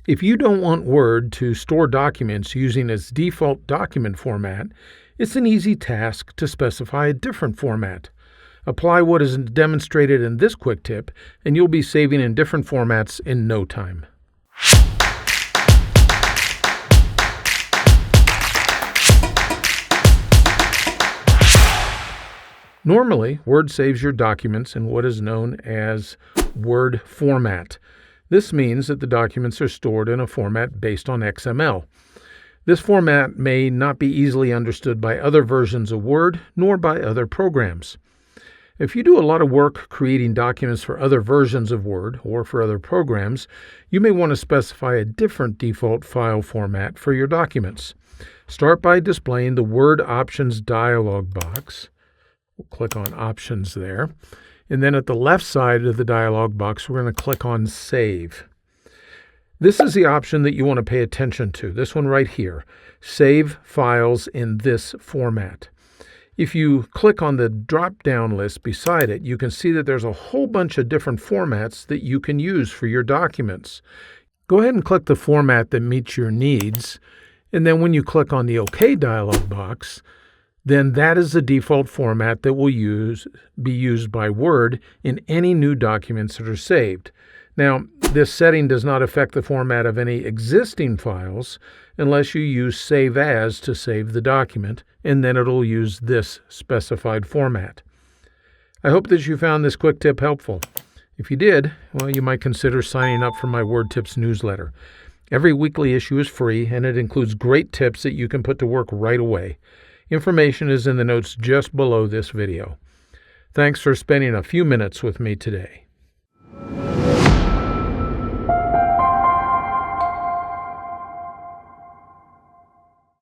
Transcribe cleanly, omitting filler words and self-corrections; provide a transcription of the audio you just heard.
If you don't want Word to store documents using its default document format, it's an easy task to specify a different format. Apply what is demonstrated in this quick tip, and you'll be saving in different formats in no time. Normally, Word saves your documents in what is known as Word format. This means that the documents are stored in a format based on XML. This format may not be easily understood by other versions of Word, nor by other programs. If you do a lot of work creating documents for other versions of Word or for other programs, you may want to specify a different default file format for your documents. Start by displaying the Word Options dialog box. We'll click on Options there. And then at the left side of the dialog box, we're going to click on Save. This is the option that you want to pay attention to, this one right here, Save Files in this format. If you click on the drop-down list beside it, you can see that there's a whole bunch of different formats that you can use for your documents. Go ahead and click the format that meets your needs, and then when you click on the OK dialog box, then that is the default format that will be used by Word in any new documents that are saved. Now, this setting does not affect the format of any existing files unless you use Save As to save the document, and then it'll use this specified format. I hope that you found this quick tip helpful. If you did, well, you might consider signing up for my Word Tips newsletter. Every weekly issue is free, and it includes great tips that you can put to work right away. Information is in the notes just below this video. Thanks for spending a few minutes with me today.